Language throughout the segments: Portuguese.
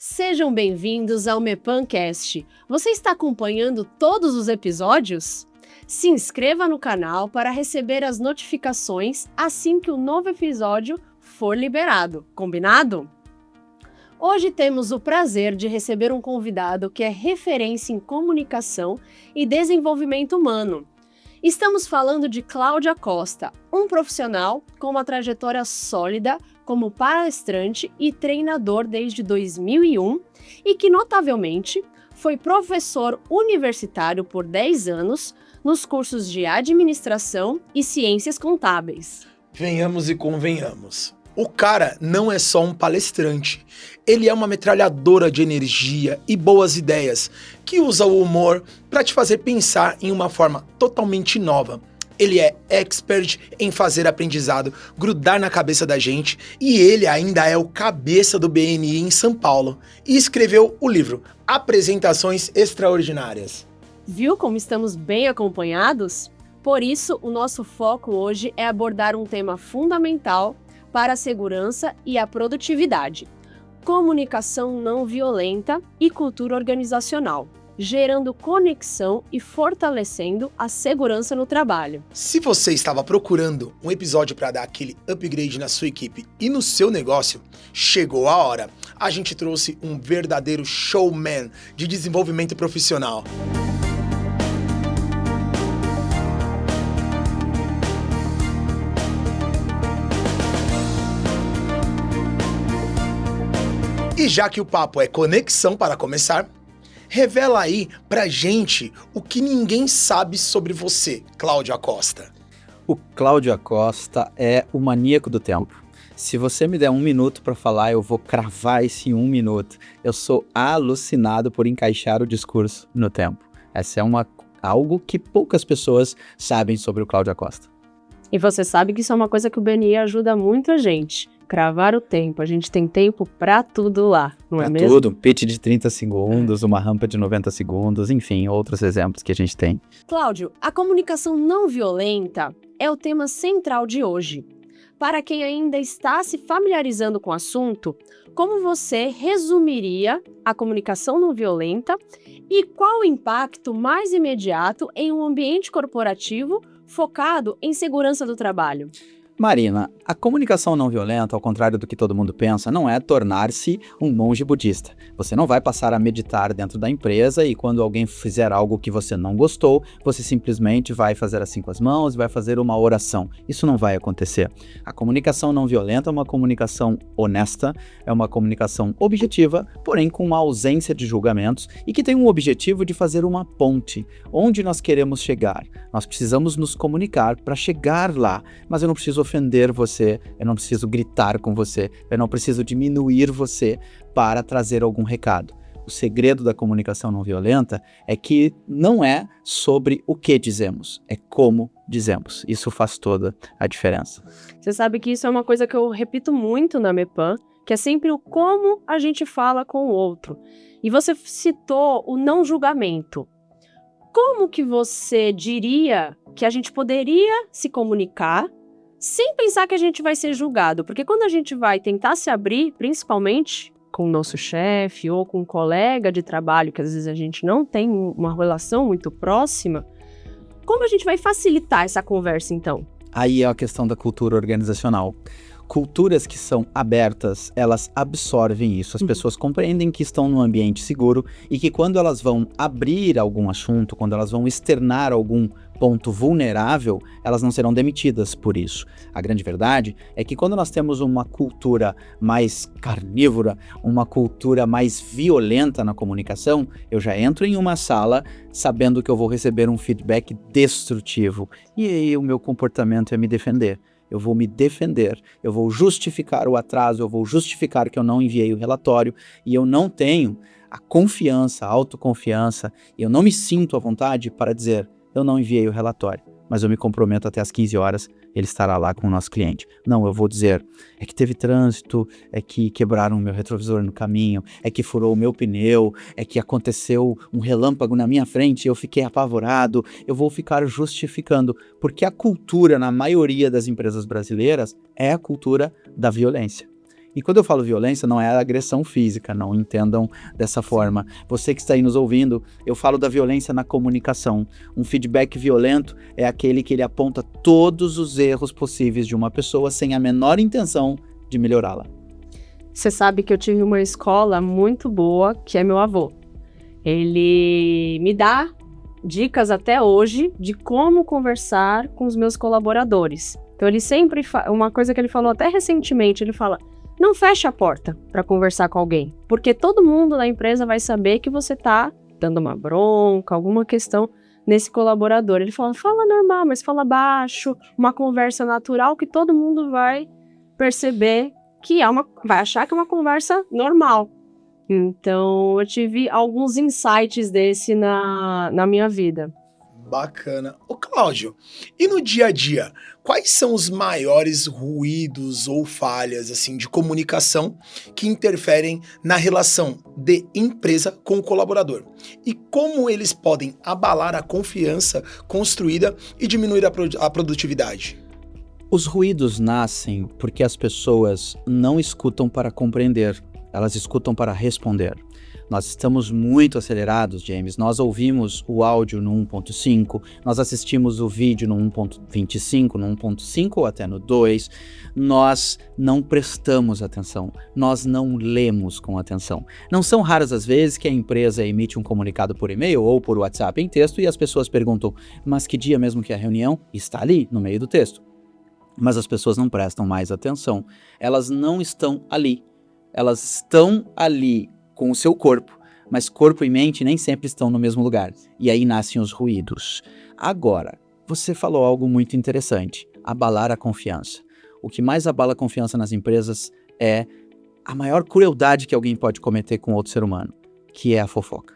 Sejam bem-vindos ao Mepancast. Você está acompanhando todos os episódios? Se inscreva no canal para receber as notificações assim que o novo episódio for liberado, combinado? Hoje temos o prazer de receber um convidado que é referência em comunicação e desenvolvimento humano. Estamos falando de Cláudia Costa, um profissional com uma trajetória sólida como palestrante e treinador desde 2001 e que, notavelmente, foi professor universitário por 10 anos nos cursos de Administração e Ciências Contábeis. Venhamos e convenhamos. O cara não é só um palestrante, ele é uma metralhadora de energia e boas ideias, que usa o humor para te fazer pensar em uma forma totalmente nova. Ele é expert em fazer aprendizado grudar na cabeça da gente e ele ainda é o cabeça do BNI em São Paulo e escreveu o livro Apresentações Extraordinárias. Viu como estamos bem acompanhados? Por isso, o nosso foco hoje é abordar um tema fundamental para a segurança e a produtividade: comunicação não violenta e cultura organizacional, gerando conexão e fortalecendo a segurança no trabalho. Se você estava procurando um episódio para dar aquele upgrade na sua equipe e no seu negócio, chegou a hora. A gente trouxe um verdadeiro showman de desenvolvimento profissional. E já que o papo é conexão para começar, revela aí pra gente o que ninguém sabe sobre você, Cláudia Costa. O Cláudio Acosta é o maníaco do tempo. Se você me der 1 minuto para falar, eu vou cravar esse 1 minuto. Eu sou alucinado por encaixar o discurso no tempo. Essa é algo que poucas pessoas sabem sobre o Cláudio Acosta. E você sabe que isso é uma coisa que o BNI ajuda muito a gente. Cravar o tempo. A gente tem tempo pra tudo lá, não é mesmo? Tudo, um pitch de 30 segundos, uma rampa de 90 segundos, enfim, outros exemplos que a gente tem. Cláudio, a comunicação não violenta é o tema central de hoje. Para quem ainda está se familiarizando com o assunto, como você resumiria a comunicação não violenta e qual o impacto mais imediato em um ambiente corporativo focado em segurança do trabalho? Marina, a comunicação não violenta, ao contrário do que todo mundo pensa, não é tornar-se um monge budista. Você não vai passar a meditar dentro da empresa e quando alguém fizer algo que você não gostou, você simplesmente vai fazer assim com as mãos e vai fazer uma oração. Isso não vai acontecer. A comunicação não violenta é uma comunicação honesta, é uma comunicação objetiva, porém com uma ausência de julgamentos e que tem um objetivo de fazer uma ponte. Onde nós queremos chegar? Nós precisamos nos comunicar para chegar lá, mas eu não preciso ofender você, eu não preciso gritar com você, eu não preciso diminuir você para trazer algum recado. O segredo da comunicação não violenta é que não é sobre o que dizemos, é como dizemos. Isso faz toda a diferença. Você sabe que isso é uma coisa que eu repito muito na Mepan, que é sempre o como a gente fala com o outro. E você citou o não julgamento. Como que você diria que a gente poderia se comunicar sem pensar que a gente vai ser julgado? Porque quando a gente vai tentar se abrir, principalmente com o nosso chefe ou com um colega de trabalho, que às vezes a gente não tem uma relação muito próxima, como a gente vai facilitar essa conversa, então? Aí é a questão da cultura organizacional. Culturas que são abertas, elas absorvem isso. As pessoas compreendem que estão num ambiente seguro e que quando elas vão abrir algum assunto, quando elas vão externar algum ponto vulnerável, elas não serão demitidas por isso. A grande verdade é que quando nós temos uma cultura mais carnívora, uma cultura mais violenta na comunicação, eu já entro em uma sala sabendo que eu vou receber um feedback destrutivo e aí o meu comportamento é me defender. Eu vou me defender, eu vou justificar o atraso, eu vou justificar que eu não enviei o relatório e eu não tenho a confiança, a autoconfiança, e eu não me sinto à vontade para dizer, eu não enviei o relatório, mas eu me comprometo até às 15 horas, ele estará lá com o nosso cliente. Não, eu vou dizer, é que teve trânsito, é que quebraram o meu retrovisor no caminho, é que furou o meu pneu, é que aconteceu um relâmpago na minha frente e eu fiquei apavorado. Eu vou ficar justificando, porque a cultura, na maioria das empresas brasileiras, é a cultura da violência. E quando eu falo violência, não é agressão física, não entendam dessa forma. Você que está aí nos ouvindo, eu falo da violência na comunicação. Um feedback violento é aquele que ele aponta todos os erros possíveis de uma pessoa sem a menor intenção de melhorá-la. Você sabe que eu tive uma escola muito boa, que é meu avô. Ele me dá dicas até hoje de como conversar com os meus colaboradores. Então ele sempre, uma coisa que ele falou até recentemente, ele fala: não feche a porta para conversar com alguém, porque todo mundo na empresa vai saber que você tá dando uma bronca, alguma questão nesse colaborador. Ele fala normal, mas fala baixo, uma conversa natural que todo mundo vai perceber que vai achar que é uma conversa normal. Então eu tive alguns insights desse na minha vida. Bacana. Ô, Cláudio, e no dia a dia, quais são os maiores ruídos ou falhas, assim, de comunicação que interferem na relação de empresa com o colaborador? E como eles podem abalar a confiança construída e diminuir a produtividade? Os ruídos nascem porque as pessoas não escutam para compreender, elas escutam para responder. Nós estamos muito acelerados, James. Nós ouvimos o áudio no 1.5, nós assistimos o vídeo no 1.25, no 1.5 ou até no 2. Nós não prestamos atenção, nós não lemos com atenção. Não são raras as vezes que a empresa emite um comunicado por e-mail ou por WhatsApp em texto e as pessoas perguntam: mas que dia mesmo que é a reunião? Está ali, no meio do texto. Mas as pessoas não prestam mais atenção. Elas não estão ali. Elas estão ali com o seu corpo, mas corpo e mente nem sempre estão no mesmo lugar. E aí nascem os ruídos. Agora, você falou algo muito interessante: abalar a confiança. O que mais abala a confiança nas empresas é a maior crueldade que alguém pode cometer com outro ser humano, que é a fofoca.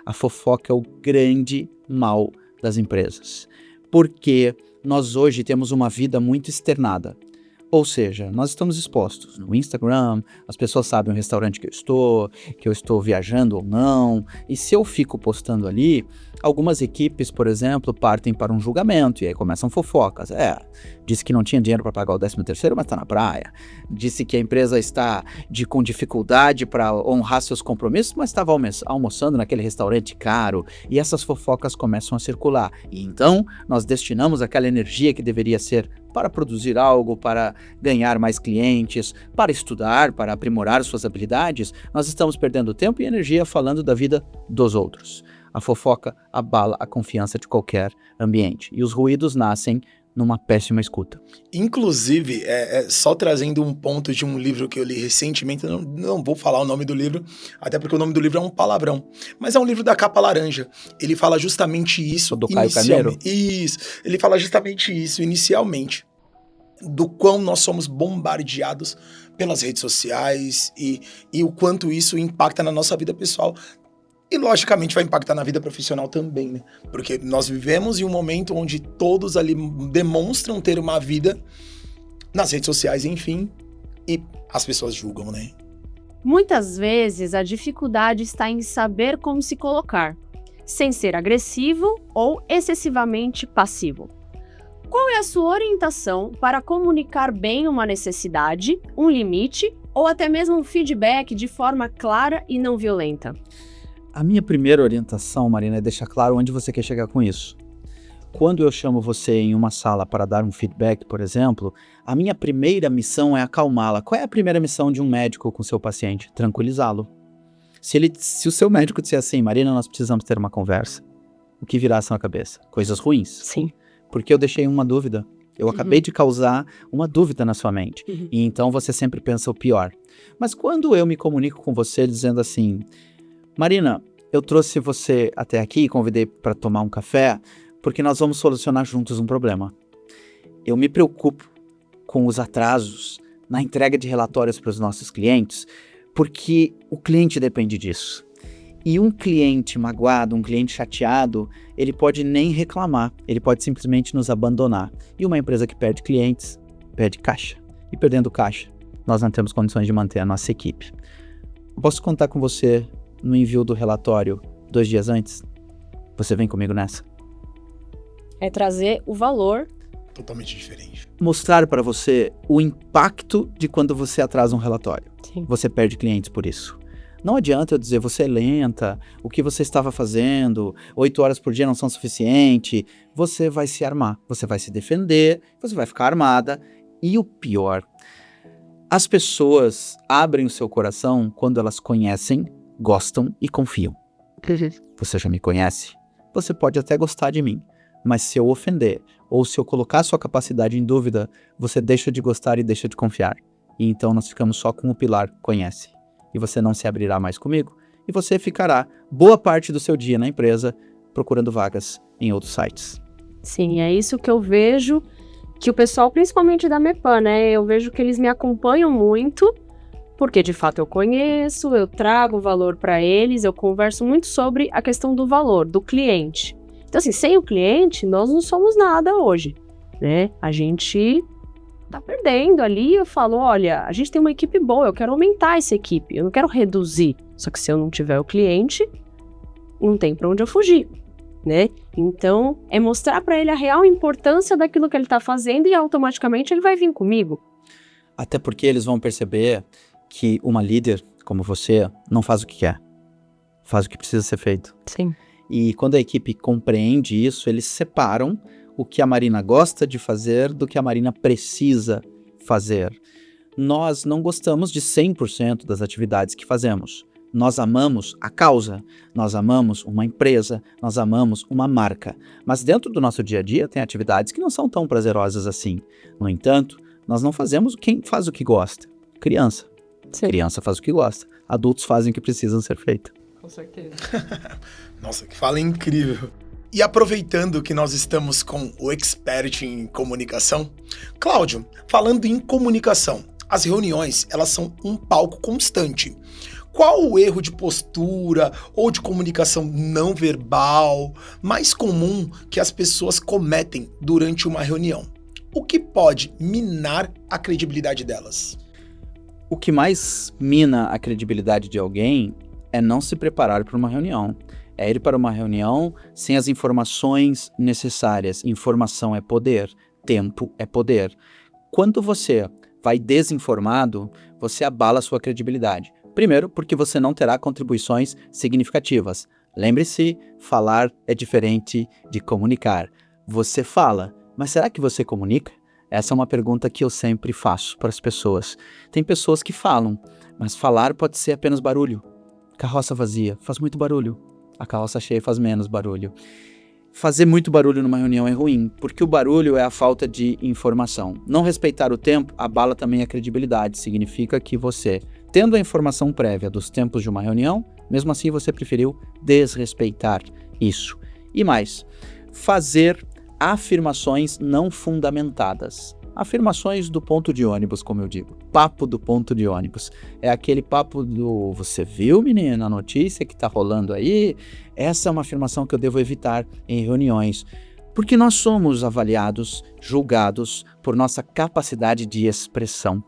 A fofoca é o grande mal das empresas, porque nós hoje temos uma vida muito externada. Ou seja, nós estamos expostos no Instagram, as pessoas sabem o restaurante que eu estou viajando ou não, e se eu fico postando ali, algumas equipes, por exemplo, partem para um julgamento, e aí começam fofocas. Disse que não tinha dinheiro para pagar o 13º, mas está na praia. Disse que a empresa está com dificuldade para honrar seus compromissos, mas estava almoçando naquele restaurante caro, e essas fofocas começam a circular. E então, nós destinamos aquela energia que deveria ser para produzir algo, para ganhar mais clientes, para estudar, para aprimorar suas habilidades, nós estamos perdendo tempo e energia falando da vida dos outros. A fofoca abala a confiança de qualquer ambiente. E os ruídos nascem numa péssima escuta. Inclusive, só trazendo um ponto de um livro que eu li recentemente, eu não vou falar o nome do livro, até porque o nome do livro é um palavrão, mas é um livro da capa laranja. Ele fala justamente isso. Do Caio Carneiro? Isso, ele fala justamente isso inicialmente, do quão nós somos bombardeados pelas redes sociais e o quanto isso impacta na nossa vida pessoal. E, logicamente, vai impactar na vida profissional também, né? Porque nós vivemos em um momento onde todos ali demonstram ter uma vida nas redes sociais, enfim, e as pessoas julgam, né? Muitas vezes, a dificuldade está em saber como se colocar, sem ser agressivo ou excessivamente passivo. Qual é a sua orientação para comunicar bem uma necessidade, um limite ou até mesmo um feedback de forma clara e não violenta? A minha primeira orientação, Marina, é deixar claro onde você quer chegar com isso. Quando eu chamo você em uma sala para dar um feedback, por exemplo, a minha primeira missão é acalmá-la. Qual é a primeira missão de um médico com seu paciente? Tranquilizá-lo. Se o seu médico disser assim: Marina, nós precisamos ter uma conversa, o que virá à sua cabeça? Coisas ruins? Sim. Porque eu deixei uma dúvida. Eu acabei de causar uma dúvida na sua mente. E então você sempre pensa o pior. Mas quando eu me comunico com você dizendo assim: Marina, eu trouxe você até aqui e convidei para tomar um café porque nós vamos solucionar juntos um problema. Eu me preocupo com os atrasos na entrega de relatórios para os nossos clientes porque o cliente depende disso. E um cliente magoado, um cliente chateado, ele pode nem reclamar, ele pode simplesmente nos abandonar. E uma empresa que perde clientes, perde caixa. E perdendo caixa, nós não temos condições de manter a nossa equipe. Posso contar com você no envio do relatório 2 dias antes? Você vem comigo nessa? É trazer o valor totalmente diferente. Mostrar para você o impacto de quando você atrasa um relatório. Sim. Você perde clientes por isso. Não adianta eu dizer, você é lenta, o que você estava fazendo, 8 horas por dia não são suficiente. Você vai se armar, você vai se defender, você vai ficar armada. E o pior, as pessoas abrem o seu coração quando elas conhecem, gostam e confiam. Você já me conhece? Você pode até gostar de mim, mas se eu ofender ou se eu colocar sua capacidade em dúvida, você deixa de gostar e deixa de confiar. E então nós ficamos só com o pilar conhece. E você não se abrirá mais comigo, e você ficará boa parte do seu dia na empresa procurando vagas em outros sites. Sim, é isso que eu vejo, que o pessoal, principalmente da Mepan, né, eu vejo que eles me acompanham muito, porque de fato eu conheço, eu trago valor para eles, eu converso muito sobre a questão do valor, do cliente. Então assim, sem o cliente, nós não somos nada hoje, né, a gente tá perdendo ali, eu falo, olha, a gente tem uma equipe boa, eu quero aumentar essa equipe, eu não quero reduzir. Só que se eu não tiver o cliente, não tem pra onde eu fugir, né? Então, é mostrar pra ele a real importância daquilo que ele tá fazendo e automaticamente ele vai vir comigo. Até porque eles vão perceber que uma líder como você não faz o que quer, faz o que precisa ser feito. Sim. E quando a equipe compreende isso, eles separam o que a Marina gosta de fazer do que a Marina precisa fazer. Nós não gostamos de 100% das atividades que fazemos. Nós amamos a causa, nós amamos uma empresa, nós amamos uma marca. Mas dentro do nosso dia a dia tem atividades que não são tão prazerosas assim. No entanto, nós não fazemos quem faz o que gosta. Criança. Sim. Criança faz o que gosta. Adultos fazem o que precisam ser feito. Com certeza. Nossa, que fala incrível. E aproveitando que nós estamos com o expert em comunicação, Cláudio, falando em comunicação, as reuniões, elas são um palco constante. Qual o erro de postura ou de comunicação não verbal mais comum que as pessoas cometem durante uma reunião? O que pode minar a credibilidade delas? O que mais mina a credibilidade de alguém é não se preparar para uma reunião. É ir para uma reunião sem as informações necessárias. Informação é poder, tempo é poder. Quando você vai desinformado, você abala a sua credibilidade. Primeiro, porque você não terá contribuições significativas. Lembre-se, falar é diferente de comunicar. Você fala, mas será que você comunica? Essa é uma pergunta que eu sempre faço para as pessoas. Tem pessoas que falam, mas falar pode ser apenas barulho. Carroça vazia faz muito barulho. A carroça cheia faz menos barulho. Fazer muito barulho numa reunião é ruim, porque o barulho é a falta de informação. Não respeitar o tempo abala também a credibilidade. Significa que você, tendo a informação prévia dos tempos de uma reunião, mesmo assim você preferiu desrespeitar isso. E mais, fazer afirmações não fundamentadas. Afirmações do ponto de ônibus, como eu digo. Papo do ponto de ônibus. É aquele papo do você viu, menina, a notícia que tá rolando aí? Essa é uma afirmação que eu devo evitar em reuniões. Porque nós somos avaliados, julgados por nossa capacidade de expressão.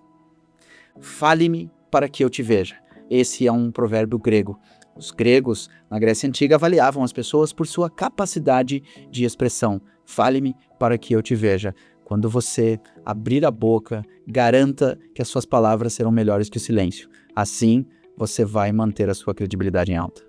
Fale-me para que eu te veja. Esse é um provérbio grego. Os gregos, na Grécia Antiga, avaliavam as pessoas por sua capacidade de expressão. Fale-me para que eu te veja. Quando você abrir a boca, garanta que as suas palavras serão melhores que o silêncio. Assim, você vai manter a sua credibilidade em alta.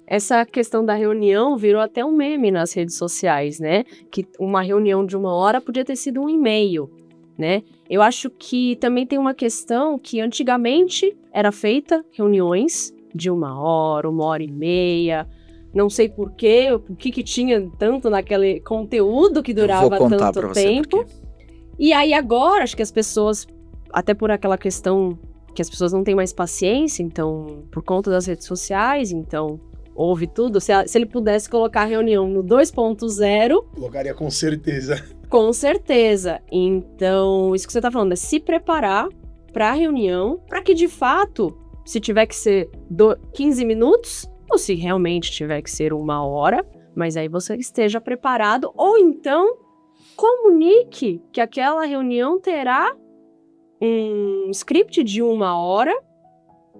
Essa questão da reunião virou até um meme nas redes sociais, né? Que uma reunião de 1 hora podia ter sido um e-mail, né? Eu acho que também tem uma questão que antigamente era feita reuniões de 1 hora, 1h30, não sei porquê, o que tinha tanto naquele conteúdo que durava tanto tempo. E aí agora, acho que as pessoas, até por aquela questão que as pessoas não têm mais paciência, então, por conta das redes sociais, então, ouve tudo. Se ele pudesse colocar a reunião no 2.0... Colocaria com certeza. Com certeza. Então, isso que você tá falando é se preparar para a reunião, para que de fato, se tiver que ser 15 minutos, ou se realmente tiver que ser 1 hora, mas aí você esteja preparado, ou então comunique que aquela reunião terá um script de 1 hora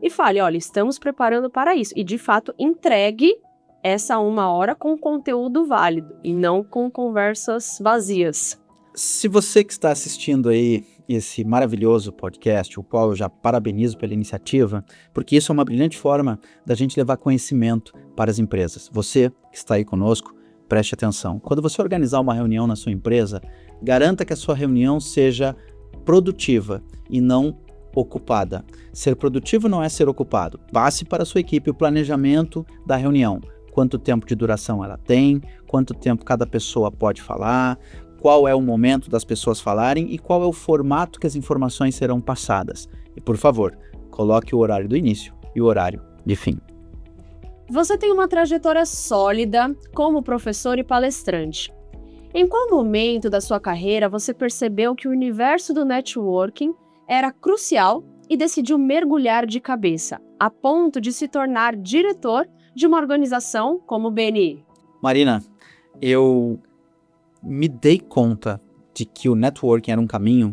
e fale, olha, estamos preparando para isso. E de fato entregue essa 1 hora com conteúdo válido e não com conversas vazias. Se você que está assistindo aí esse maravilhoso podcast, o qual eu já parabenizo pela iniciativa, porque isso é uma brilhante forma da gente levar conhecimento para as empresas. Você que está aí conosco, preste atenção. Quando você organizar uma reunião na sua empresa, garanta que a sua reunião seja produtiva e não ocupada. Ser produtivo não é ser ocupado. Passe para a sua equipe o planejamento da reunião. Quanto tempo de duração ela tem, quanto tempo cada pessoa pode falar, qual é o momento das pessoas falarem e qual é o formato que as informações serão passadas. E, por favor, coloque o horário do início e o horário de fim. Você tem uma trajetória sólida como professor e palestrante. Em qual momento da sua carreira você percebeu que o universo do networking era crucial e decidiu mergulhar de cabeça, a ponto de se tornar diretor de uma organização como o BNI? Marina, eu me dei conta de que o networking era um caminho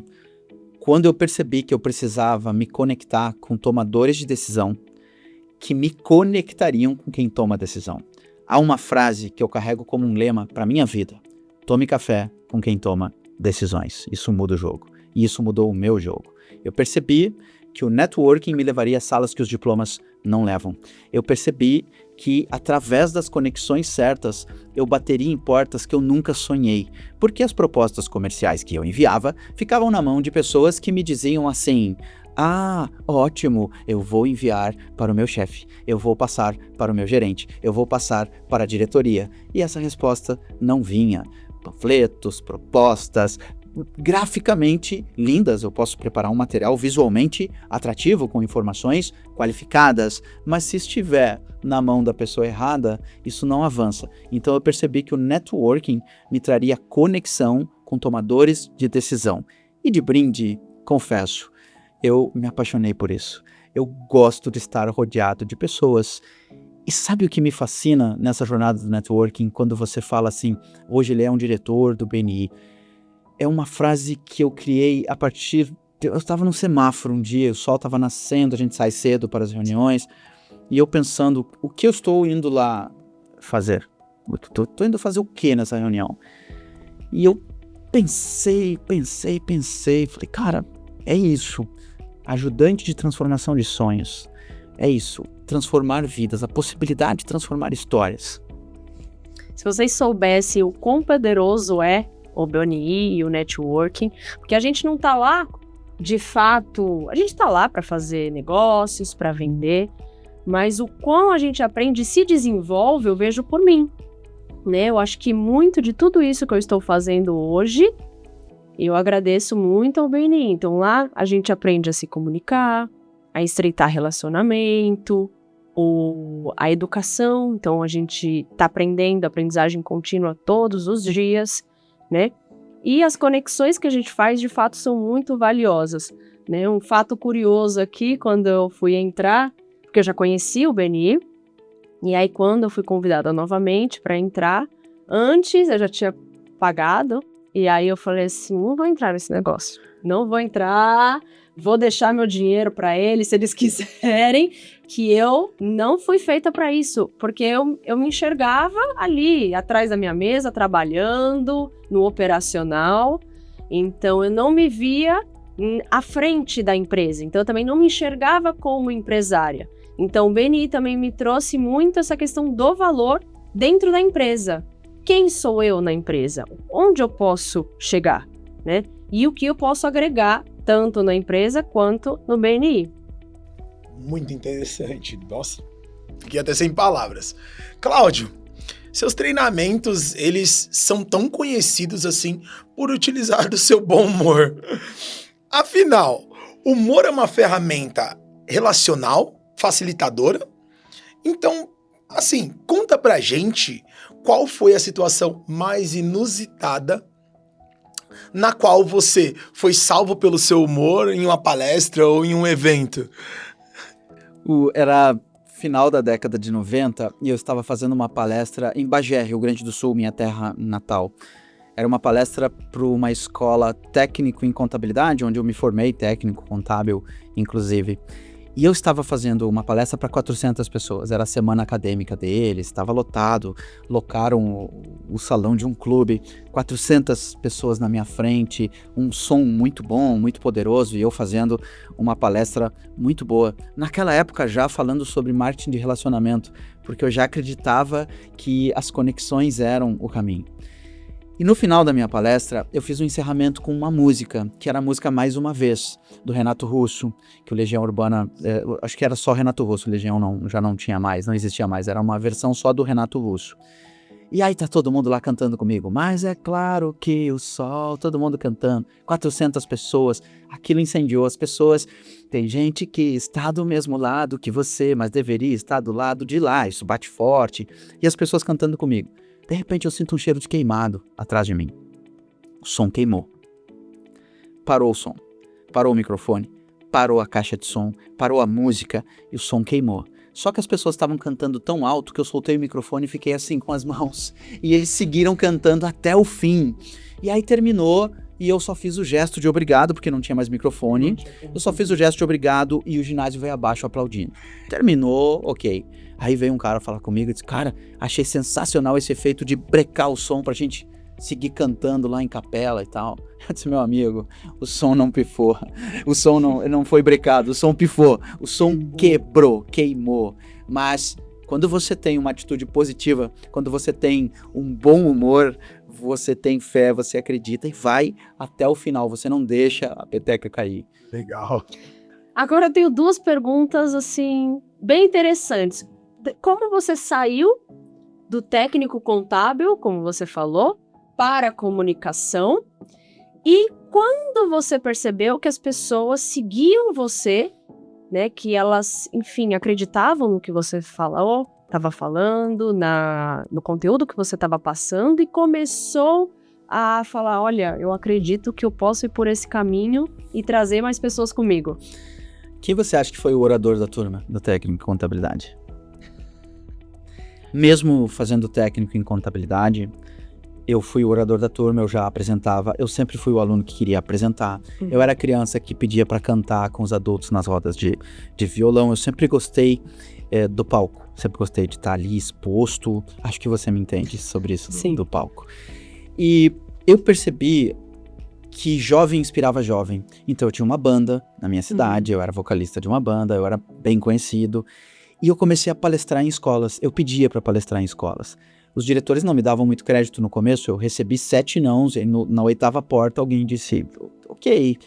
quando eu percebi que eu precisava me conectar com tomadores de decisão que me conectariam com quem toma a decisão. Há uma frase que eu carrego como um lema para a minha vida: tome café com quem toma decisões. Isso muda o jogo. E isso mudou o meu jogo. Eu percebi que o networking me levaria a salas que os diplomas não levam. Eu percebi que, através das conexões certas, eu bateria em portas que eu nunca sonhei, porque as propostas comerciais que eu enviava ficavam na mão de pessoas que me diziam assim: ah, ótimo, eu vou enviar para o meu chefe, eu vou passar para o meu gerente, eu vou passar para a diretoria. E essa resposta não vinha. Panfletos, propostas, graficamente lindas, eu posso preparar um material visualmente atrativo com informações qualificadas, mas se estiver na mão da pessoa errada, isso não avança. Então eu percebi que o networking me traria conexão com tomadores de decisão. E de brinde, confesso, eu me apaixonei por isso. Eu gosto de estar rodeado de pessoas. E sabe o que me fascina nessa jornada do networking, quando você fala assim: hoje ele é um diretor do BNI? É uma frase que eu criei a partir... Eu estava num semáforo um dia, o sol estava nascendo, a gente sai cedo para as reuniões, e eu pensando, o que eu estou indo lá fazer? Estou indo fazer o que nessa reunião? E eu pensei, falei, cara, é isso, ajudante de transformação de sonhos, é isso, transformar vidas, a possibilidade de transformar histórias. Se vocês soubessem o quão poderoso é o BNI e o networking, porque a gente não tá lá, de fato, a gente tá lá para fazer negócios, para vender, mas o quão a gente aprende e se desenvolve, eu vejo por mim, né? Eu acho que muito de tudo isso que eu estou fazendo hoje, eu agradeço muito ao BNI. Então lá a gente aprende a se comunicar, a estreitar relacionamento, a educação, então a gente tá aprendendo, aprendizagem contínua todos os dias, né? E as conexões que a gente faz, de fato, são muito valiosas, né? Um fato curioso aqui, quando eu fui entrar, porque eu já conheci o BNI, e aí quando eu fui convidada novamente para entrar, antes eu já tinha pagado, e aí eu falei assim, não vou entrar nesse negócio, não vou entrar, vou deixar meu dinheiro para eles, se eles quiserem, que eu não fui feita para isso, porque eu me enxergava ali, atrás da minha mesa, trabalhando, no operacional, então eu não me via à frente da empresa, então eu também não me enxergava como empresária. Então o BNI também me trouxe muito essa questão do valor dentro da empresa. Quem sou eu na empresa? Onde eu posso chegar, né? E o que eu posso agregar tanto na empresa quanto no BNI. Muito interessante. Nossa, fiquei até sem palavras. Cláudio, seus treinamentos, eles são tão conhecidos assim por utilizar do seu bom humor. Afinal, o humor é uma ferramenta relacional, facilitadora? Então, assim, conta pra gente qual foi a situação mais inusitada na qual você foi salvo pelo seu humor em uma palestra ou em um evento. Era final da década de 90 e eu estava fazendo uma palestra em Bagé, Rio Grande do Sul, minha terra natal. Era uma palestra para uma escola técnico em contabilidade, onde eu me formei técnico contábil, inclusive. E eu estava fazendo uma palestra para 400 pessoas, era a semana acadêmica deles, estava lotado, locaram o salão de um clube, 400 pessoas na minha frente, um som muito bom, muito poderoso, e eu fazendo uma palestra muito boa. Naquela época já falando sobre marketing de relacionamento, porque eu já acreditava que as conexões eram o caminho. E no final da minha palestra, eu fiz um encerramento com uma música, que era a música Mais Uma Vez, do Renato Russo, que o Legião Urbana, acho que era só Renato Russo, o Legião já não tinha mais, não existia mais, era uma versão só do Renato Russo. E aí tá todo mundo lá cantando comigo, mas é claro que o sol, todo mundo cantando, 400 pessoas, aquilo incendiou as pessoas. Tem gente que está do mesmo lado que você, mas deveria estar do lado de lá, isso bate forte, e as pessoas cantando comigo. De repente eu sinto um cheiro de queimado atrás de mim. O som queimou. Parou o som. Parou o microfone. Parou a caixa de som. Parou a música e o som queimou. Só que as pessoas estavam cantando tão alto que eu soltei o microfone e fiquei assim com as mãos. E eles seguiram cantando até o fim. E aí terminou e eu só fiz o gesto de obrigado, porque não tinha mais microfone. Eu só fiz o gesto de obrigado e o ginásio veio abaixo aplaudindo. Terminou, ok. Aí veio um cara falar comigo e disse, cara, achei sensacional esse efeito de brecar o som pra gente seguir cantando lá em capela e tal. Eu disse, meu amigo, o som não pifou, o som não foi brecado, o som pifou, o som quebrou, queimou. Mas quando você tem uma atitude positiva, quando você tem um bom humor, você tem fé, você acredita e vai até o final, você não deixa a peteca cair. Legal. Agora eu tenho duas perguntas, assim, bem interessantes. Como você saiu do técnico contábil, como você falou, para a comunicação? E quando você percebeu que as pessoas seguiam você, né, que elas, enfim, acreditavam no que você falou, estava falando, no conteúdo que você estava passando e começou a falar, olha, eu acredito que eu posso ir por esse caminho e trazer mais pessoas comigo. Quem você acha que foi o orador da turma, do técnico em contabilidade? Mesmo fazendo técnico em contabilidade, eu fui o orador da turma, eu já apresentava, eu sempre fui o aluno que queria apresentar. Eu era a criança que pedia para cantar com os adultos nas rodas de violão, eu sempre gostei do palco, sempre gostei de estar ali exposto, acho que você me entende sobre isso do palco. E eu percebi que jovem inspirava jovem, então eu tinha uma banda na minha cidade, eu era vocalista de uma banda, eu era bem conhecido, e eu comecei a palestrar em escolas, eu pedia para palestrar em escolas. Os diretores não me davam muito crédito no começo, eu recebi 7 nãos, e na 8ª porta alguém disse, ok,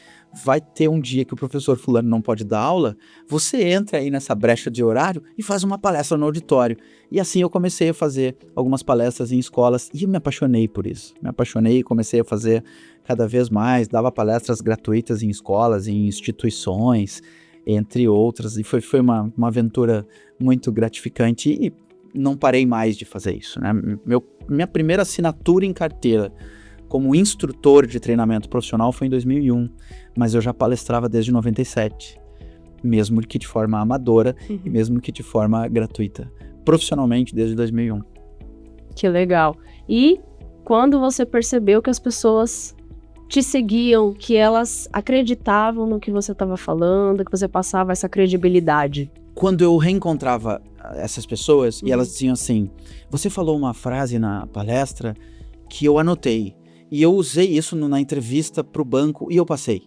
vai ter um dia que o professor fulano não pode dar aula, você entra aí nessa brecha de horário e faz uma palestra no auditório. E assim eu comecei a fazer algumas palestras em escolas e eu me apaixonei por isso. Me apaixonei e comecei a fazer cada vez mais, dava palestras gratuitas em escolas, em instituições, entre outras, e foi uma aventura muito gratificante e não parei mais de fazer isso, né? Minha primeira assinatura em carteira como instrutor de treinamento profissional foi em 2001, mas eu já palestrava desde 97, mesmo que de forma amadora e mesmo que de forma gratuita, profissionalmente desde 2001. Que legal. E quando você percebeu que as pessoas te seguiam, que elas acreditavam no que você estava falando, que você passava essa credibilidade? Quando eu reencontrava essas pessoas e elas diziam assim, você falou uma frase na palestra que eu anotei e eu usei isso na entrevista para o banco e eu passei.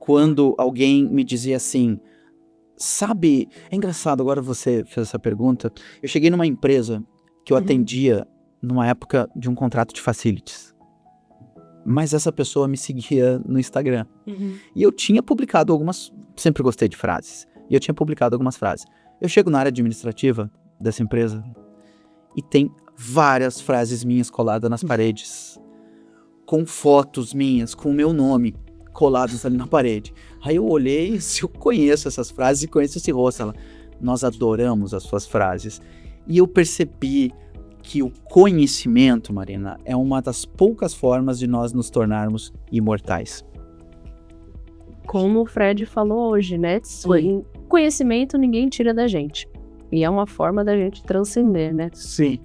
Quando alguém me dizia assim, sabe, é engraçado, agora você fez essa pergunta, eu cheguei numa empresa que eu atendia numa época de um contrato de facilities, mas essa pessoa me seguia no Instagram e eu tinha publicado sempre gostei de frases, e eu tinha publicado algumas frases. Eu chego na área administrativa dessa empresa e tem várias frases minhas coladas nas paredes, com fotos minhas, com o meu nome colados ali na parede. Aí eu olhei, se eu conheço essas frases e conheço esse rosto, ela, nós adoramos as suas frases. E eu percebi que o conhecimento, Marina, é uma das poucas formas de nós nos tornarmos imortais. Como o Fred falou hoje, né? Conhecimento ninguém tira da gente. E é uma forma da gente transcender, né? Sim.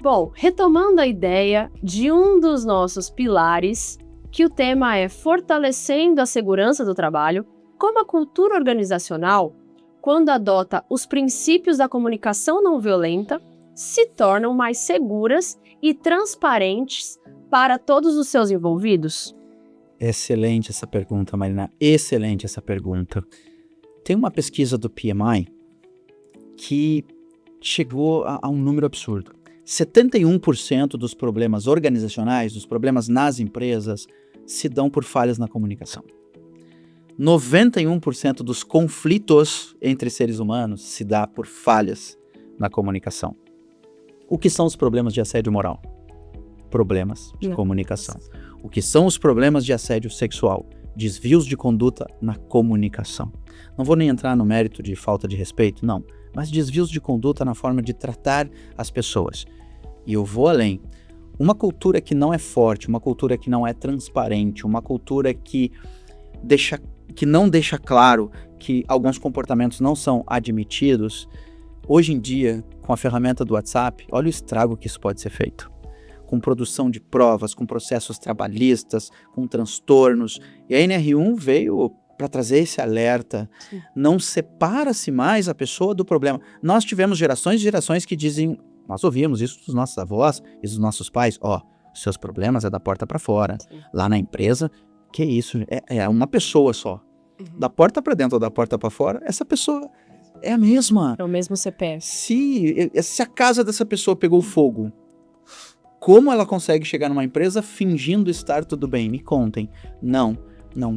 Bom, retomando a ideia de um dos nossos pilares, que o tema é fortalecendo a segurança do trabalho, como a cultura organizacional, quando adota os princípios da comunicação não violenta, se tornam mais seguras e transparentes para todos os seus envolvidos? Excelente essa pergunta, Marina. Excelente essa pergunta. Tem uma pesquisa do PMI que chegou a um número absurdo. 71% dos problemas organizacionais, dos problemas nas empresas, se dão por falhas na comunicação. 91% dos conflitos entre seres humanos se dá por falhas na comunicação. O que são os problemas de assédio moral? Problemas de comunicação. O que são os problemas de assédio sexual? Desvios de conduta na comunicação. Não vou nem entrar no mérito de falta de respeito, não. Mas desvios de conduta na forma de tratar as pessoas. E eu vou além. Uma cultura que não é forte, uma cultura que não é transparente, uma cultura que não deixa claro que alguns comportamentos não são admitidos, hoje em dia, com a ferramenta do WhatsApp, olha o estrago que isso pode ser feito. Com produção de provas, com processos trabalhistas, com transtornos. E a NR1 veio para trazer esse alerta. Sim. Não separa-se mais a pessoa do problema. Nós tivemos gerações e gerações que dizem, nós ouvimos isso dos nossos avós e dos nossos pais, os seus problemas é da porta para fora. Sim. Lá na empresa, que isso? É uma pessoa só. Uhum. Da porta para dentro ou da porta para fora, essa pessoa é a mesma. É o mesmo CPF. Se a casa dessa pessoa pegou fogo, como ela consegue chegar numa empresa fingindo estar tudo bem? Me contem. Não.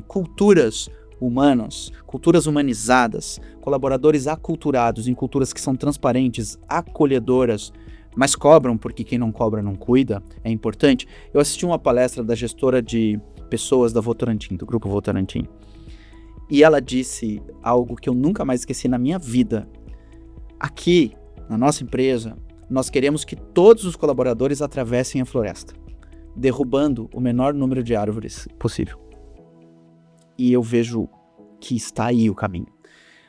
Culturas humanas, culturas humanizadas, colaboradores aculturados em culturas que são transparentes, acolhedoras, mas cobram, porque quem não cobra não cuida, é importante. Eu assisti uma palestra da gestora de pessoas da Votorantim, do grupo Votorantim, e ela disse algo que eu nunca mais esqueci na minha vida. Aqui, na nossa empresa, nós queremos que todos os colaboradores atravessem a floresta, derrubando o menor número de árvores possível. E eu vejo que está aí o caminho.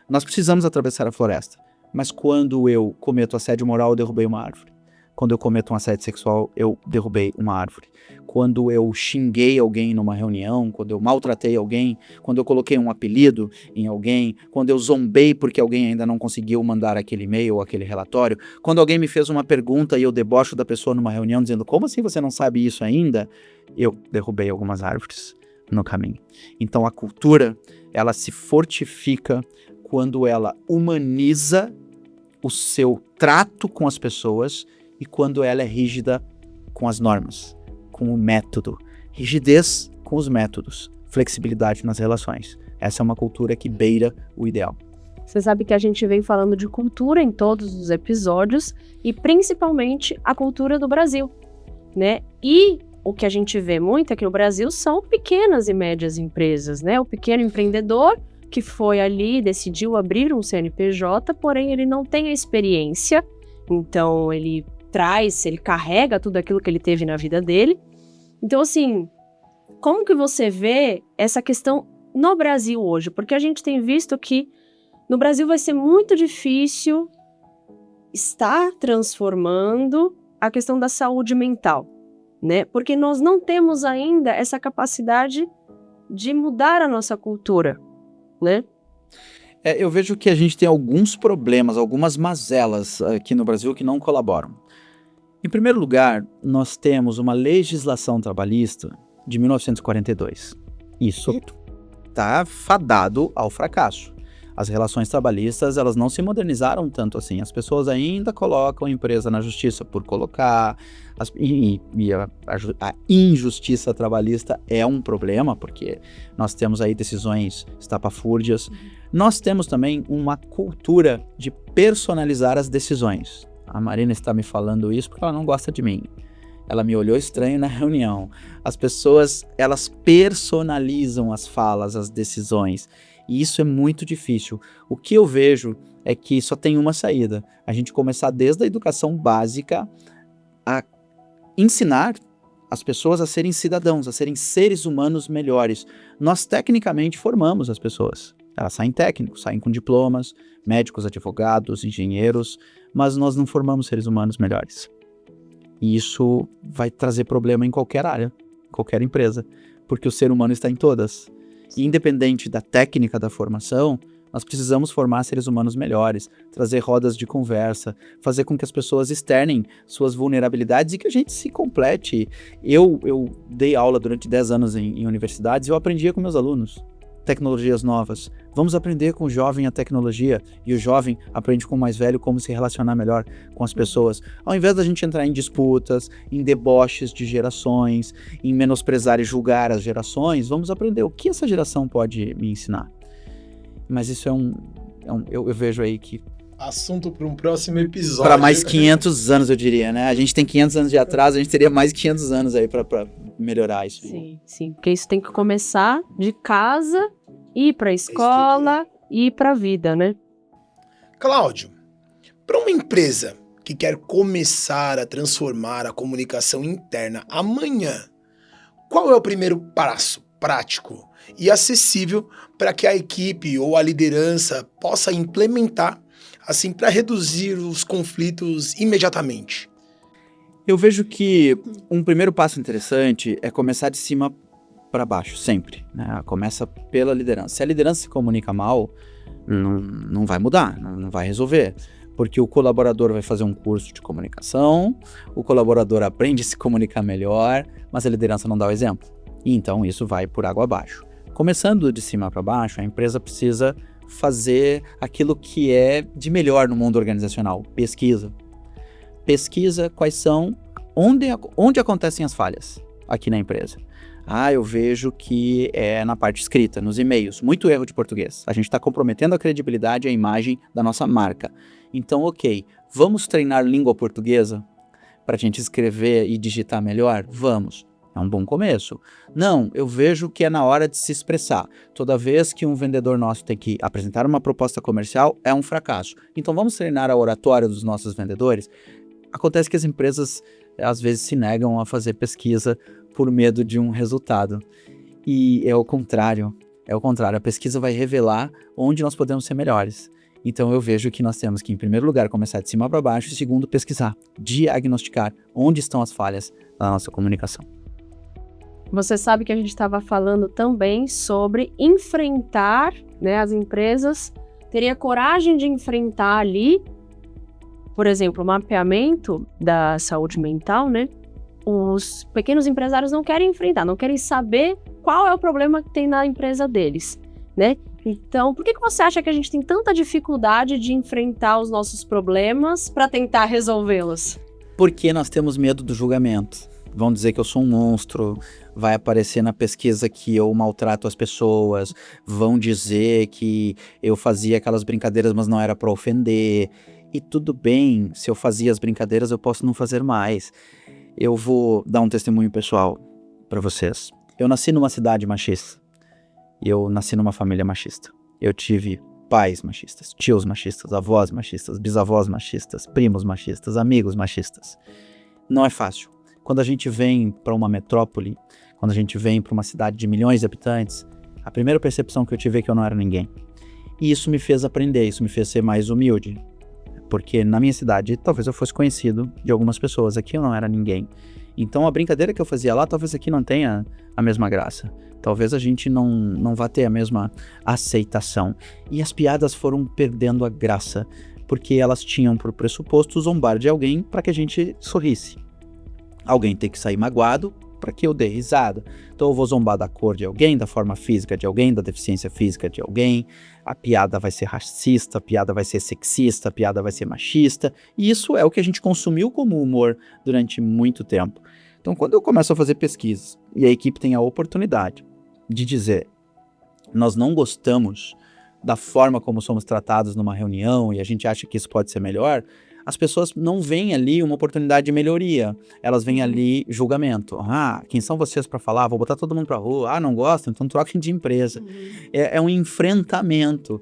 Nós precisamos atravessar a floresta, mas quando eu cometo assédio moral, eu derrubei uma árvore. Quando eu cometo um assédio sexual, eu derrubei uma árvore. Quando eu xinguei alguém numa reunião, quando eu maltratei alguém, quando eu coloquei um apelido em alguém, quando eu zombei porque alguém ainda não conseguiu mandar aquele e-mail ou aquele relatório, quando alguém me fez uma pergunta e eu debocho da pessoa numa reunião dizendo, como assim você não sabe isso ainda? Eu derrubei algumas árvores no caminho. Então a cultura, ela se fortifica quando ela humaniza o seu trato com as pessoas e quando ela é rígida com as normas, com o método. Rigidez com os métodos, flexibilidade nas relações. Essa é uma cultura que beira o ideal. Você sabe que a gente vem falando de cultura em todos os episódios e principalmente a cultura do Brasil, né? E o que a gente vê muito aqui no Brasil são pequenas e médias empresas, né? O pequeno empreendedor que foi ali, decidiu abrir um CNPJ, porém ele não tem a experiência, então ele carrega tudo aquilo que ele teve na vida dele. Então, assim, como que você vê essa questão no Brasil hoje? Porque a gente tem visto que no Brasil vai ser muito difícil estar transformando a questão da saúde mental, né? Porque nós não temos ainda essa capacidade de mudar a nossa cultura, né? Eu vejo que a gente tem alguns problemas, algumas mazelas aqui no Brasil que não colaboram. Em primeiro lugar, nós temos uma legislação trabalhista de 1942. Isso está fadado ao fracasso. As relações trabalhistas, elas não se modernizaram tanto assim. As pessoas ainda colocam a empresa na justiça por colocar. A injustiça trabalhista é um problema, porque nós temos aí decisões estapafúrdias. Nós temos também uma cultura de personalizar as decisões. A Marina está me falando isso porque ela não gosta de mim. Ela me olhou estranho na reunião. As pessoas, elas personalizam as falas, as decisões. E isso é muito difícil. O que eu vejo é que só tem uma saída. A gente começar desde a educação básica a ensinar as pessoas a serem cidadãos, a serem seres humanos melhores. Nós tecnicamente formamos as pessoas. Elas saem técnicos, saem com diplomas, médicos, advogados, engenheiros, mas nós não formamos seres humanos melhores. E isso vai trazer problema em qualquer área, qualquer empresa, porque o ser humano está em todas. E independente da técnica da formação, nós precisamos formar seres humanos melhores, trazer rodas de conversa, fazer com que as pessoas externem suas vulnerabilidades e que a gente se complete. Eu dei aula durante 10 anos em universidades e eu aprendia com meus alunos tecnologias novas. Vamos aprender com o jovem a tecnologia e o jovem aprende com o mais velho como se relacionar melhor com as pessoas. Ao invés da gente entrar em disputas, em deboches de gerações, em menosprezar e julgar as gerações, vamos aprender o que essa geração pode me ensinar. Mas isso eu vejo aí que... Assunto para um próximo episódio. Para mais 500 anos, eu diria, né? A gente tem 500 anos de atraso, a gente teria mais 500 anos aí para melhorar isso. Sim. Porque isso tem que começar de casa, ir para a escola e ir para a vida, né? Cláudio, para uma empresa que quer começar a transformar a comunicação interna amanhã, qual é o primeiro passo prático e acessível para que a equipe ou a liderança possa implementar, assim, para reduzir os conflitos imediatamente? Eu vejo que um primeiro passo interessante é começar de cima para baixo, sempre, né? Começa pela liderança. Se a liderança se comunica mal, não vai mudar, não vai resolver. Porque o colaborador vai fazer um curso de comunicação, o colaborador aprende a se comunicar melhor, mas a liderança não dá o exemplo. E então isso vai por água abaixo. Começando de cima para baixo, a empresa precisa fazer aquilo que é de melhor no mundo organizacional, pesquisa. Pesquisa quais são, onde acontecem as falhas aqui na empresa. Eu vejo que é na parte escrita, nos e-mails, muito erro de português. A gente está comprometendo a credibilidade e a imagem da nossa marca. Então, ok, vamos treinar língua portuguesa para a gente escrever e digitar melhor? Vamos. É um bom começo. Não, eu vejo que é na hora de se expressar. Toda vez que um vendedor nosso tem que apresentar uma proposta comercial, é um fracasso. Então vamos treinar a oratória dos nossos vendedores? Acontece que as empresas, às vezes, se negam a fazer pesquisa por medo de um resultado. E é o contrário. A pesquisa vai revelar onde nós podemos ser melhores. Então eu vejo que nós temos que, em primeiro lugar, começar de cima para baixo e, segundo, pesquisar, diagnosticar onde estão as falhas da nossa comunicação. Você sabe que a gente estava falando também sobre enfrentar, né, as empresas teriam coragem de enfrentar ali, por exemplo, o mapeamento da saúde mental, né? Os pequenos empresários não querem enfrentar, não querem saber qual é o problema que tem na empresa deles, né? Então, por que você acha que a gente tem tanta dificuldade de enfrentar os nossos problemas para tentar resolvê-los? Porque nós temos medo do julgamento. Vão dizer que eu sou um monstro, vai aparecer na pesquisa que eu maltrato as pessoas, vão dizer que eu fazia aquelas brincadeiras, mas não era para ofender. E tudo bem, se eu fazia as brincadeiras, eu posso não fazer mais. Eu vou dar um testemunho pessoal para vocês. Eu nasci numa cidade machista. Eu nasci numa família machista. Eu tive pais machistas, tios machistas, avós machistas, bisavós machistas, primos machistas, amigos machistas. Não é fácil. Quando a gente vem para uma metrópole, quando a gente vem para uma cidade de milhões de habitantes, a primeira percepção que eu tive é que eu não era ninguém. E isso me fez aprender, isso me fez ser mais humilde. Porque na minha cidade, talvez eu fosse conhecido de algumas pessoas, aqui eu não era ninguém. Então a brincadeira que eu fazia lá, talvez aqui não tenha a mesma graça. Talvez a gente não vá ter a mesma aceitação. E as piadas foram perdendo a graça, porque elas tinham por pressuposto zombar de alguém para que a gente sorrisse. Alguém tem que sair magoado para que eu dê risada. Então eu vou zombar da cor de alguém, da forma física de alguém, da deficiência física de alguém. A piada vai ser racista, a piada vai ser sexista, a piada vai ser machista. E isso é o que a gente consumiu como humor durante muito tempo. Então quando eu começo a fazer pesquisas e a equipe tem a oportunidade de dizer nós não gostamos da forma como somos tratados numa reunião e a gente acha que isso pode ser melhor, as pessoas não veem ali uma oportunidade de melhoria, elas veem ali julgamento. Quem são vocês para falar? Vou botar todo mundo para rua. Não gostam? Então troquem de empresa. É um enfrentamento.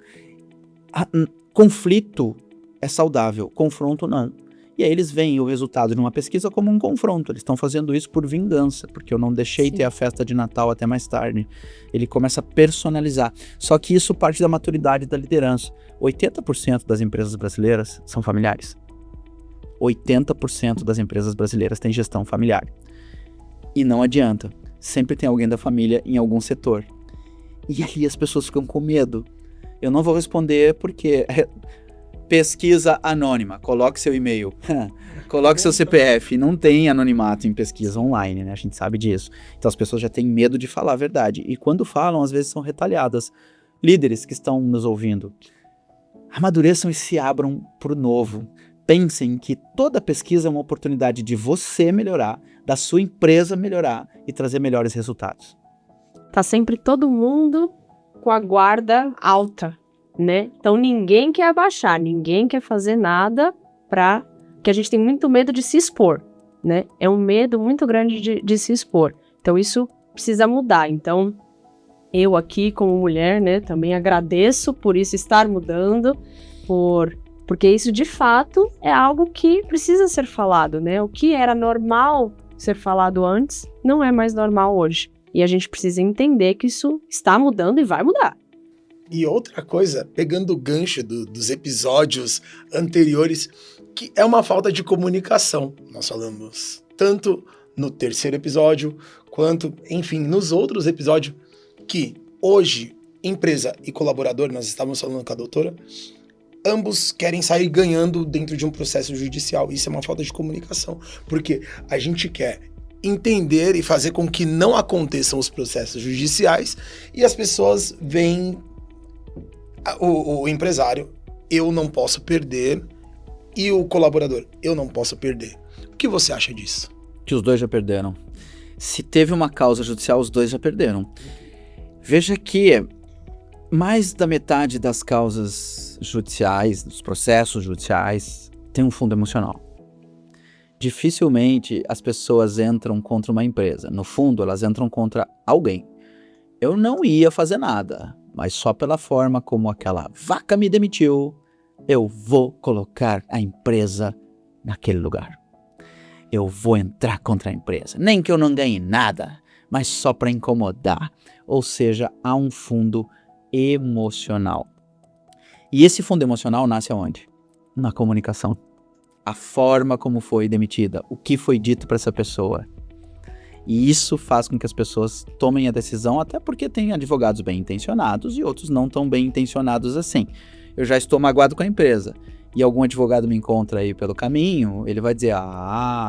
Conflito é saudável, confronto não. E aí eles veem o resultado de uma pesquisa como um confronto. Eles estão fazendo isso por vingança, porque eu não deixei ter a festa de Natal até mais tarde. Ele começa a personalizar. Só que isso parte da maturidade da liderança. 80% das empresas brasileiras são familiares. 80% das empresas brasileiras têm gestão familiar. E não adianta. Sempre tem alguém da família em algum setor. E aí as pessoas ficam com medo. Eu não vou responder porque pesquisa anônima, coloque seu e-mail, coloque seu CPF, não tem anonimato em pesquisa online, né? A gente sabe disso. Então as pessoas já têm medo de falar a verdade. E quando falam, às vezes são retalhadas. Líderes que estão nos ouvindo, amadureçam e se abram para o novo. Pensem que toda pesquisa é uma oportunidade de você melhorar, da sua empresa melhorar e trazer melhores resultados. Tá sempre todo mundo com a guarda alta, né? Então ninguém quer abaixar, ninguém quer fazer nada que a gente tem muito medo de se expor, né? É um medo muito grande de se expor. Então isso precisa mudar. Então eu aqui como mulher, né, também agradeço por isso estar mudando, porque isso de fato é algo que precisa ser falado, né? O que era normal ser falado antes não é mais normal hoje. E a gente precisa entender que isso está mudando e vai mudar. E outra coisa, pegando o gancho dos episódios anteriores, que é uma falta de comunicação. Nós falamos tanto no terceiro episódio, quanto, enfim, nos outros episódios, que hoje, empresa e colaborador, nós estávamos falando com a doutora, ambos querem sair ganhando dentro de um processo judicial. Isso é uma falta de comunicação, porque a gente quer entender e fazer com que não aconteçam os processos judiciais e as pessoas veem o empresário, eu não posso perder, e o colaborador, eu não posso perder. O que você acha disso? Que os dois já perderam. Se teve uma causa judicial, os dois já perderam. Veja que mais da metade das causas judiciais, dos processos judiciais, tem um fundo emocional. Dificilmente as pessoas entram contra uma empresa. No fundo, elas entram contra alguém. Eu não ia fazer nada, mas só pela forma como aquela vaca me demitiu, eu vou colocar a empresa naquele lugar. Eu vou entrar contra a empresa. Nem que eu não ganhe nada, mas só para incomodar. Ou seja, há um fundo emocional. E esse fundo emocional nasce aonde? Na comunicação. A forma como foi demitida, o que foi dito para essa pessoa. E isso faz com que as pessoas tomem a decisão, até porque tem advogados bem intencionados e outros não tão bem intencionados assim. Eu já estou magoado com a empresa e algum advogado me encontra aí pelo caminho, ele vai dizer,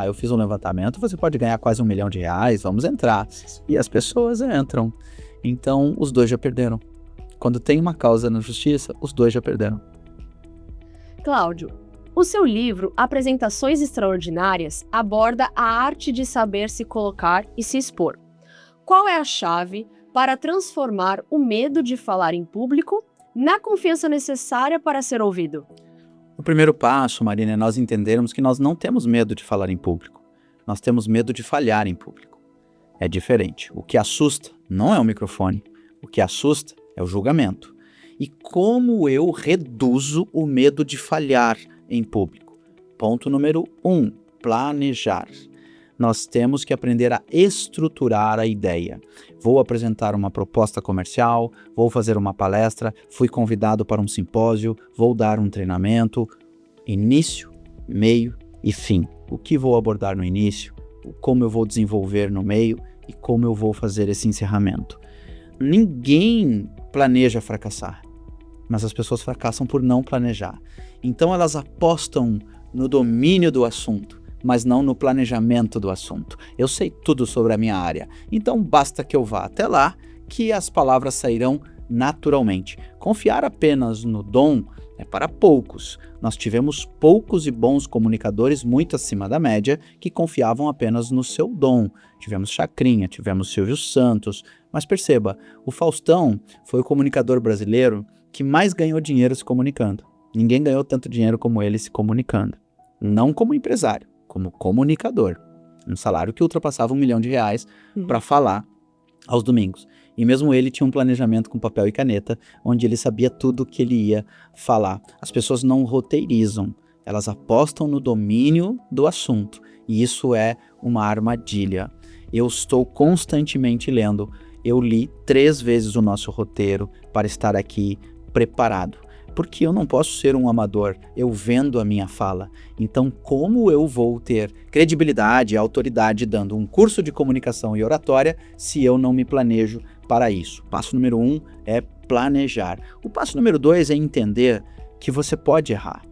eu fiz um levantamento, você pode ganhar quase R$1 milhão, vamos entrar. E as pessoas entram. Então, os dois já perderam. Quando tem uma causa na justiça, os dois já perderam. Cláudio, o seu livro, Apresentações Extraordinárias, aborda a arte de saber se colocar e se expor. Qual é a chave para transformar o medo de falar em público na confiança necessária para ser ouvido? O primeiro passo, Marina, é nós entendermos que nós não temos medo de falar em público. Nós temos medo de falhar em público. É diferente. O que assusta não é o microfone. O que assusta é o julgamento. E como eu reduzo o medo de falhar em público? Ponto número 1, planejar. Nós temos que aprender a estruturar a ideia. Vou apresentar uma proposta comercial, vou fazer uma palestra, fui convidado para um simpósio, vou dar um treinamento. Início, meio e fim. O que vou abordar no início, como eu vou desenvolver no meio e como eu vou fazer esse encerramento. Ninguém planeja fracassar, mas as pessoas fracassam por não planejar. Então elas apostam no domínio do assunto, mas não no planejamento do assunto. Eu sei tudo sobre a minha área, então basta que eu vá até lá que as palavras sairão naturalmente. Confiar apenas no dom é para poucos. Nós tivemos poucos e bons comunicadores muito acima da média que confiavam apenas no seu dom. Tivemos Chacrinha, tivemos Silvio Santos, mas perceba, o Faustão foi o comunicador brasileiro que mais ganhou dinheiro se comunicando. Ninguém ganhou tanto dinheiro como ele se comunicando. Não como empresário, como comunicador. Um salário que ultrapassava R$1 milhão para falar aos domingos. E mesmo ele tinha um planejamento com papel e caneta, onde ele sabia tudo o que ele ia falar. As pessoas não roteirizam, elas apostam no domínio do assunto. E isso é uma armadilha. Eu estou constantemente lendo. Eu li 3 vezes o nosso roteiro para estar aqui preparado. Porque eu não posso ser um amador, eu vendo a minha fala. Então, como eu vou ter credibilidade e autoridade dando um curso de comunicação e oratória se eu não me planejo para isso. Passo número 1 é planejar. O passo número 2 é entender que você pode errar.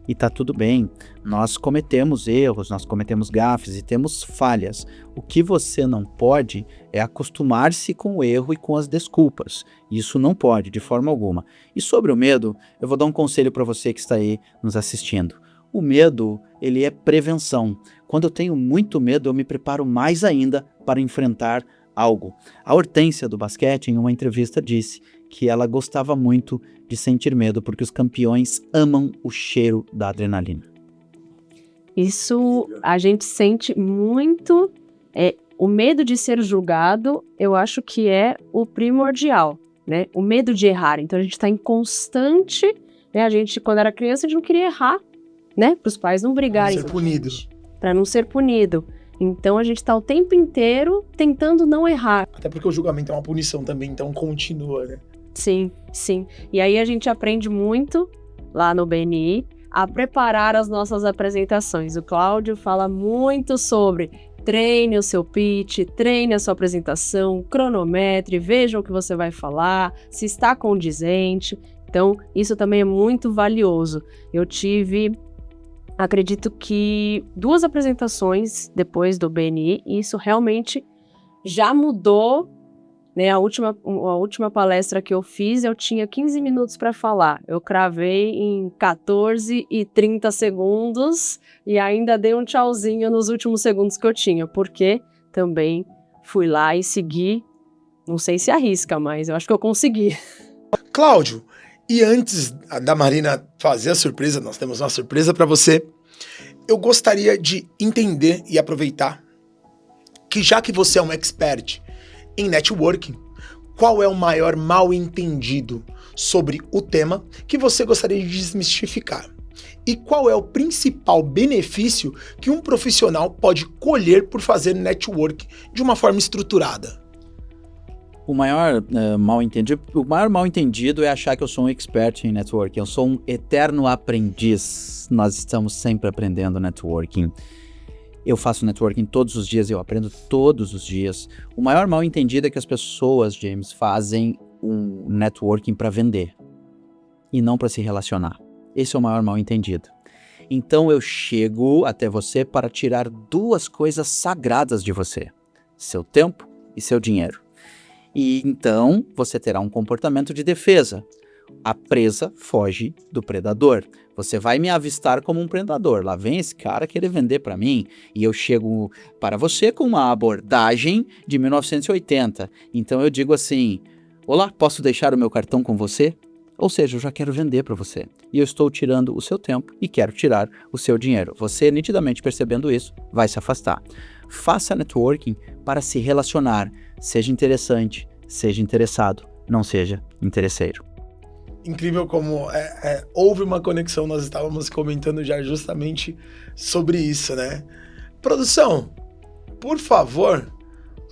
E tá tudo bem, nós cometemos erros, nós cometemos gafes e temos falhas. O que você não pode é acostumar-se com o erro e com as desculpas. Isso não pode, de forma alguma. E sobre o medo, eu vou dar um conselho para você que está aí nos assistindo. O medo, ele é prevenção. Quando eu tenho muito medo, eu me preparo mais ainda para enfrentar algo. A Hortência do basquete, em uma entrevista, disse que ela gostava muito de sentir medo, porque os campeões amam o cheiro da adrenalina. Isso a gente sente muito. O medo de ser julgado, eu acho que é o primordial, né? O medo de errar. Então a gente está em constante, né? A gente, quando era criança, a gente não queria errar, né? Para os pais não brigarem. Ser punido. Para não ser punido. Então a gente está o tempo inteiro tentando não errar. Até porque o julgamento é uma punição também, então continua, né? Sim, sim. E aí a gente aprende muito lá no BNI a preparar as nossas apresentações. O Cláudio fala muito sobre treine o seu pitch, treine a sua apresentação, cronometre, veja o que você vai falar, se está condizente. Então, isso também é muito valioso. Eu tive, acredito que 2 apresentações depois do BNI, e isso realmente já mudou. Né, a última palestra que eu fiz, eu tinha 15 minutos para falar. Eu cravei em 14 e 30 segundos e ainda dei um tchauzinho nos últimos segundos que eu tinha, porque também fui lá e segui. Não sei se arrisca, mas eu acho que eu consegui. Cláudio, e antes da Marina fazer a surpresa, nós temos uma surpresa para você. Eu gostaria de entender e aproveitar que, já que você é um expert em networking, qual é o maior mal-entendido sobre o tema que você gostaria de desmistificar? E qual é o principal benefício que um profissional pode colher por fazer network de uma forma estruturada? O maior mal-entendido é achar que eu sou um expert em networking. Eu sou um eterno aprendiz. Nós estamos sempre aprendendo networking. Eu faço networking todos os dias, eu aprendo todos os dias. O maior mal-entendido é que as pessoas, James, fazem um networking para vender e não para se relacionar. Esse é o maior mal-entendido. Então eu chego até você para tirar 2 coisas sagradas de você: seu tempo e seu dinheiro. E então você terá um comportamento de defesa. A presa foge do predador. Você vai me avistar como um predador. Lá vem esse cara querer vender para mim e eu chego para você com uma abordagem de 1980. Então eu digo assim: olá, posso deixar o meu cartão com você? Ou seja, eu já quero vender para você. E eu estou tirando o seu tempo e quero tirar o seu dinheiro. Você, nitidamente percebendo isso, vai se afastar. Faça networking para se relacionar. Seja interessante, seja interessado, não seja interesseiro. Incrível como houve uma conexão, nós estávamos comentando já justamente sobre isso, né? Produção, por favor,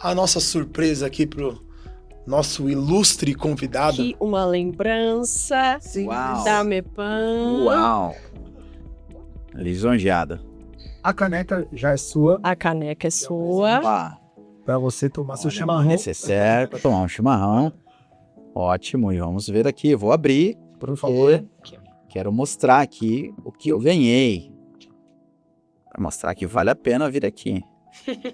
a nossa surpresa aqui pro nosso ilustre convidado. Aqui uma lembrança da Mepan. Uau! Lisonjeada. A caneca já é sua. A caneca é sua. Para você tomar seu chimarrão. Necessário para tomar um chimarrão. Ótimo, e vamos ver aqui. Eu vou abrir, Por favor. Quero mostrar aqui o que eu ganhei. Para mostrar que vale a pena vir aqui.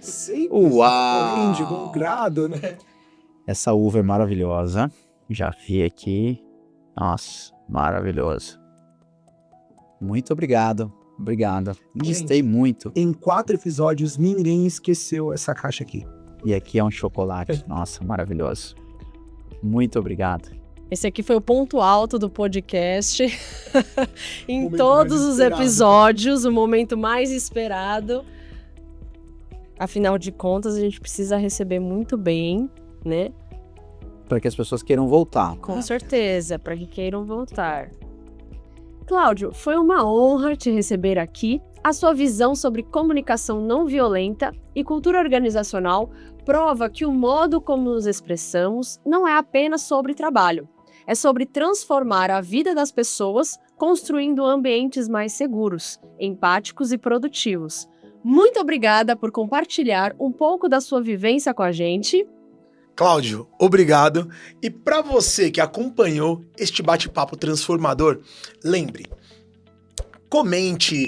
Sim. Uau! De bom grado, né? Essa uva é maravilhosa. Já vi aqui. Nossa, maravilhoso. Muito obrigado. Obrigado. Gostei muito. Em 4 episódios, ninguém esqueceu essa caixa aqui. E aqui é um chocolate. Nossa, maravilhoso. Muito obrigado. Esse aqui foi o ponto alto do podcast. Em Momento todos mais os esperado. episódios, o momento mais esperado. Afinal de contas, a gente precisa receber muito bem, né? Para que as pessoas queiram voltar. Com certeza, para que queiram voltar. Cláudio, foi uma honra te receber aqui. A sua visão sobre comunicação não violenta e cultura organizacional prova que o modo como nos expressamos não é apenas sobre trabalho. É sobre transformar a vida das pessoas, construindo ambientes mais seguros, empáticos e produtivos. Muito obrigada por compartilhar um pouco da sua vivência com a gente. Cláudio, obrigado. E para você que acompanhou este bate-papo transformador, lembre, comente,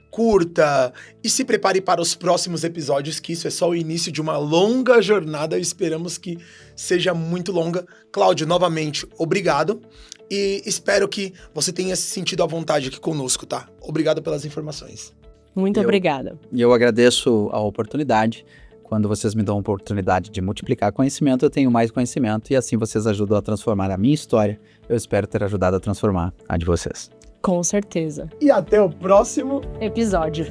curta e se prepare para os próximos episódios, que isso é só o início de uma longa jornada e esperamos que seja muito longa. Cláudio, novamente, obrigado e espero que você tenha se sentido à vontade aqui conosco, tá? Obrigado pelas informações. Muito obrigada. E eu agradeço a oportunidade. Quando vocês me dão a oportunidade de multiplicar conhecimento, eu tenho mais conhecimento e assim vocês ajudam a transformar a minha história. Eu espero ter ajudado a transformar a de vocês. Com certeza. E até o próximo Episódio.